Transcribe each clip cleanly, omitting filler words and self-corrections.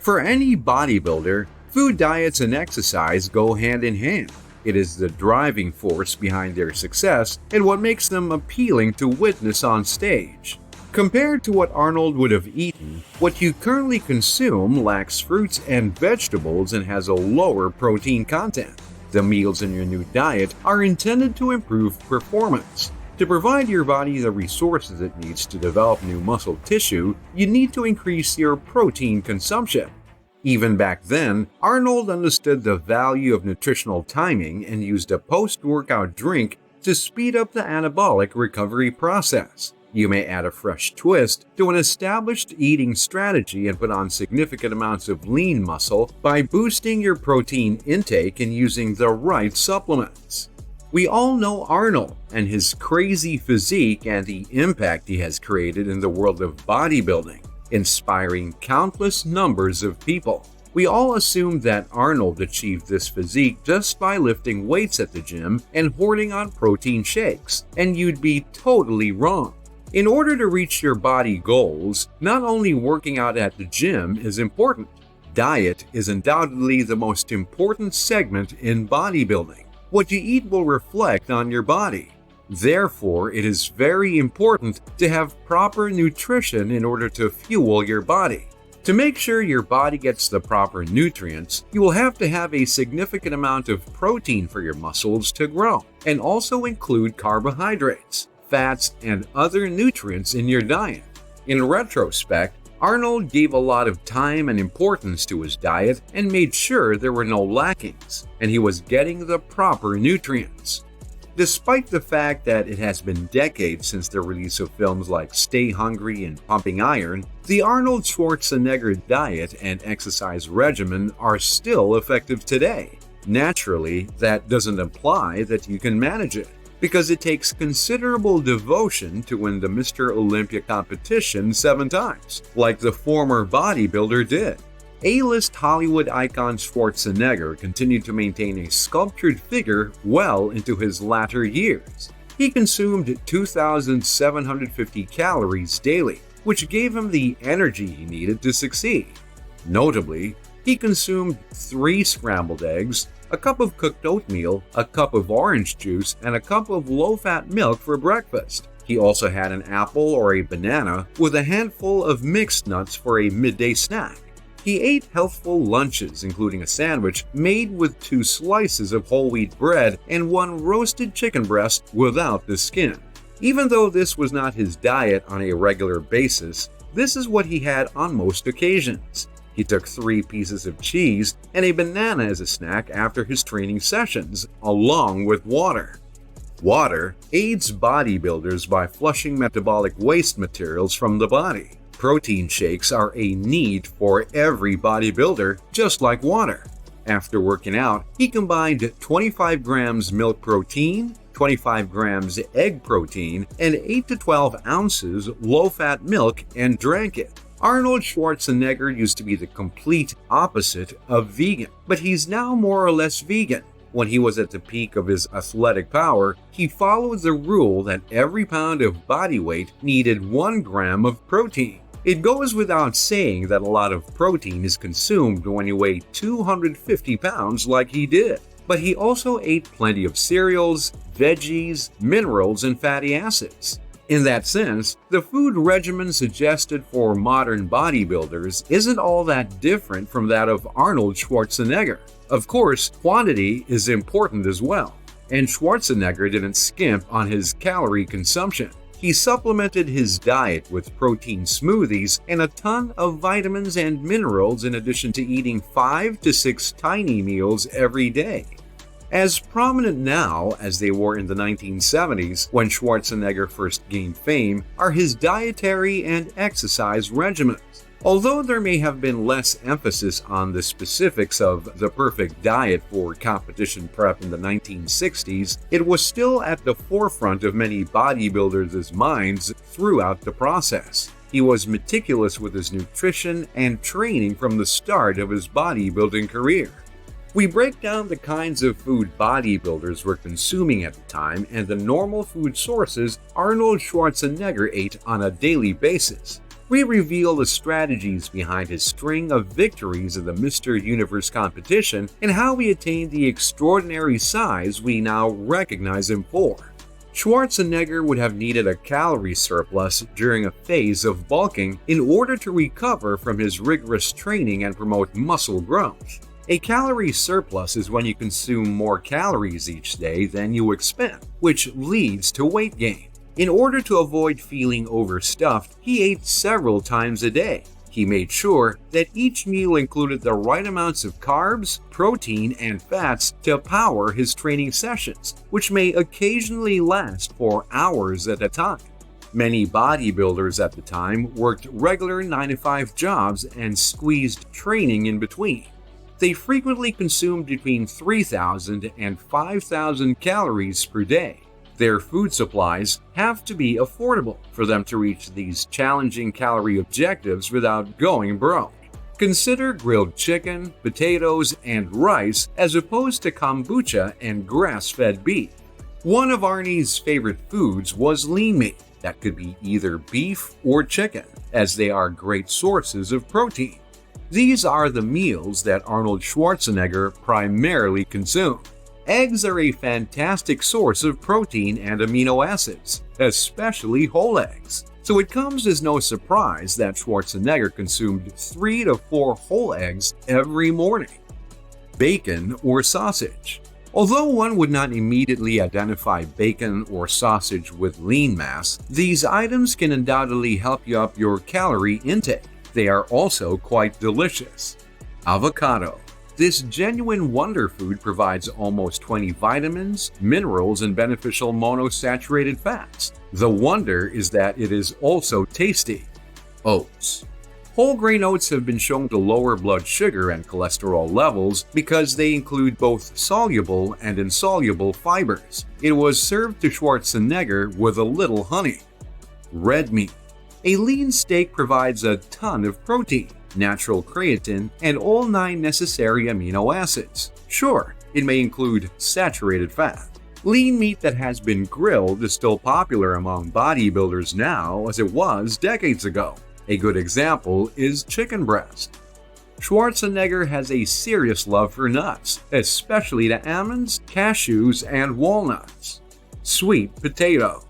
For any bodybuilder, food diets and exercise go hand in hand. It is the driving force behind their success and what makes them appealing to witness on stage. Compared to what Arnold would have eaten, what you currently consume lacks fruits and vegetables and has a lower protein content. The meals in your new diet are intended to improve performance. To provide your body the resources it needs to develop new muscle tissue, you need to increase your protein consumption. Even back then, Arnold understood the value of nutritional timing and used a post-workout drink to speed up the anabolic recovery process. You may add a fresh twist to an established eating strategy and put on significant amounts of lean muscle by boosting your protein intake and using the right supplements. We all know Arnold and his crazy physique and the impact he has created in the world of bodybuilding, inspiring countless numbers of people. We all assumed that Arnold achieved this physique just by lifting weights at the gym and hoarding on protein shakes, and you'd be totally wrong. In order to reach your body goals, not only working out at the gym is important. Diet is undoubtedly the most important segment in bodybuilding. What you eat will reflect on your body. Therefore, it is very important to have proper nutrition in order to fuel your body. To make sure your body gets the proper nutrients, you will have to have a significant amount of protein for your muscles to grow, and also include carbohydrates, fats, and other nutrients in your diet. In retrospect, Arnold gave a lot of time and importance to his diet and made sure there were no lackings, and he was getting the proper nutrients. Despite the fact that it has been decades since the release of films like Stay Hungry and Pumping Iron, the Arnold Schwarzenegger diet and exercise regimen are still effective today. Naturally, that doesn't imply that you can manage it, because it takes considerable devotion to win the Mr. Olympia competition 7 times, like the former bodybuilder did. A-list Hollywood icon Schwarzenegger continued to maintain a sculptured figure well into his latter years. He consumed 2,750 calories daily, which gave him the energy he needed to succeed. Notably, he consumed 3 scrambled eggs, a cup of cooked oatmeal, a cup of orange juice, and a cup of low-fat milk for breakfast. He also had an apple or a banana with a handful of mixed nuts for a midday snack. He ate healthful lunches, including a sandwich made with 2 slices of whole wheat bread and 1 roasted chicken breast without the skin. Even though this was not his diet on a regular basis, this is what he had on most occasions. He took 3 pieces of cheese and a banana as a snack after his training sessions, along with water. Water aids bodybuilders by flushing metabolic waste materials from the body. Protein shakes are a need for every bodybuilder, just like water. After working out, he combined 25 grams milk protein, 25 grams egg protein, and 8 to 12 ounces low-fat milk and drank it. Arnold Schwarzenegger used to be the complete opposite of vegan, but he's now more or less vegan. When he was at the peak of his athletic power, he followed the rule that every pound of body weight needed 1 gram of protein. It goes without saying that a lot of protein is consumed when you weigh 250 pounds like he did. But he also ate plenty of cereals, veggies, minerals, and fatty acids. In that sense, the food regimen suggested for modern bodybuilders isn't all that different from that of Arnold Schwarzenegger. Of course, quantity is important as well, and Schwarzenegger didn't skimp on his calorie consumption. He supplemented his diet with protein smoothies and a ton of vitamins and minerals in addition to eating 5 to 6 tiny meals every day. As prominent now as they were in the 1970s when Schwarzenegger first gained fame are his dietary and exercise regimens. Although there may have been less emphasis on the specifics of the perfect diet for competition prep in the 1960s, it was still at the forefront of many bodybuilders' minds throughout the process. He was meticulous with his nutrition and training from the start of his bodybuilding career. We break down the kinds of food bodybuilders were consuming at the time and the normal food sources Arnold Schwarzenegger ate on a daily basis. We reveal the strategies behind his string of victories in the Mr. Universe competition and how he attained the extraordinary size we now recognize him for. Schwarzenegger would have needed a calorie surplus during a phase of bulking in order to recover from his rigorous training and promote muscle growth. A calorie surplus is when you consume more calories each day than you expend, which leads to weight gain. In order to avoid feeling overstuffed, he ate several times a day. He made sure that each meal included the right amounts of carbs, protein, and fats to power his training sessions, which may occasionally last for hours at a time. Many bodybuilders at the time worked regular 9-to-5 jobs and squeezed training in between. They frequently consumed between 3,000 and 5,000 calories per day. Their food supplies have to be affordable for them to reach these challenging calorie objectives without going broke. Consider grilled chicken, potatoes, and rice as opposed to kombucha and grass-fed beef. One of Arnie's favorite foods was lean meat that could be either beef or chicken, as they are great sources of protein. These are the meals that Arnold Schwarzenegger primarily consumed. Eggs are a fantastic source of protein and amino acids, especially whole eggs. So it comes as no surprise that Schwarzenegger consumed 3 to 4 whole eggs every morning. Bacon or sausage. Although one would not immediately identify bacon or sausage with lean mass, these items can undoubtedly help you up your calorie intake. They are also quite delicious. Avocado. This genuine wonder food provides almost 20 vitamins, minerals, and beneficial monosaturated fats. The wonder is that it is also tasty. Oats. Whole grain oats have been shown to lower blood sugar and cholesterol levels because they include both soluble and insoluble fibers. It was served to Schwarzenegger with a little honey. Red meat. A lean steak provides a ton of protein, natural creatine, and all 9 necessary amino acids. Sure, it may include saturated fat. Lean meat that has been grilled is still popular among bodybuilders now as it was decades ago. A good example is chicken breast. Schwarzenegger has a serious love for nuts, especially the almonds, cashews, and walnuts. Sweet potato.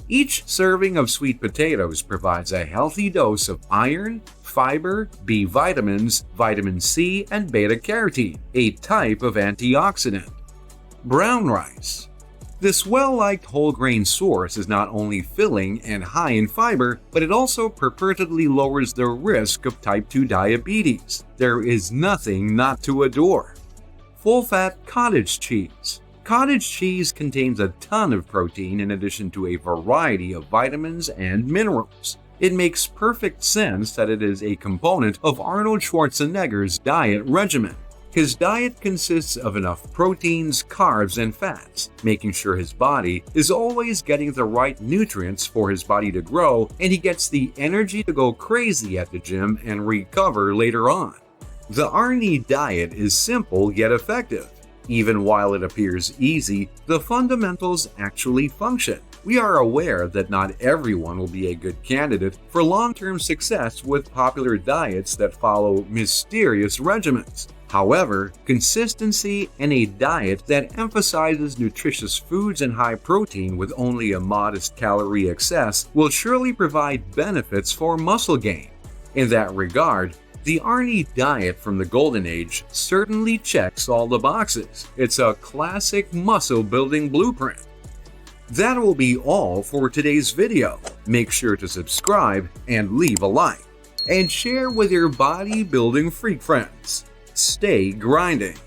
Each serving of sweet potatoes provides a healthy dose of iron, fiber, B vitamins, vitamin C, and beta-carotene, a type of antioxidant. Brown rice. This well-liked whole grain source is not only filling and high in fiber, but it also purportedly lowers the risk of type 2 diabetes. There is nothing not to adore. Full-fat cottage cheese. Cottage cheese contains a ton of protein in addition to a variety of vitamins and minerals. It makes perfect sense that it is a component of Arnold Schwarzenegger's diet regimen. His diet consists of enough proteins, carbs, and fats, making sure his body is always getting the right nutrients for his body to grow, and he gets the energy to go crazy at the gym and recover later on. The Arnie diet is simple yet effective. Even while it appears easy, the fundamentals actually function. We are aware that not everyone will be a good candidate for long-term success with popular diets that follow mysterious regimens. However, consistency and a diet that emphasizes nutritious foods and high protein with only a modest calorie excess will surely provide benefits for muscle gain. In that regard, the Arnie diet from the Golden Age certainly checks all the boxes. It's a classic muscle-building blueprint. That will be all for today's video. Make sure to subscribe and leave a like. And share with your bodybuilding freak friends. Stay grinding.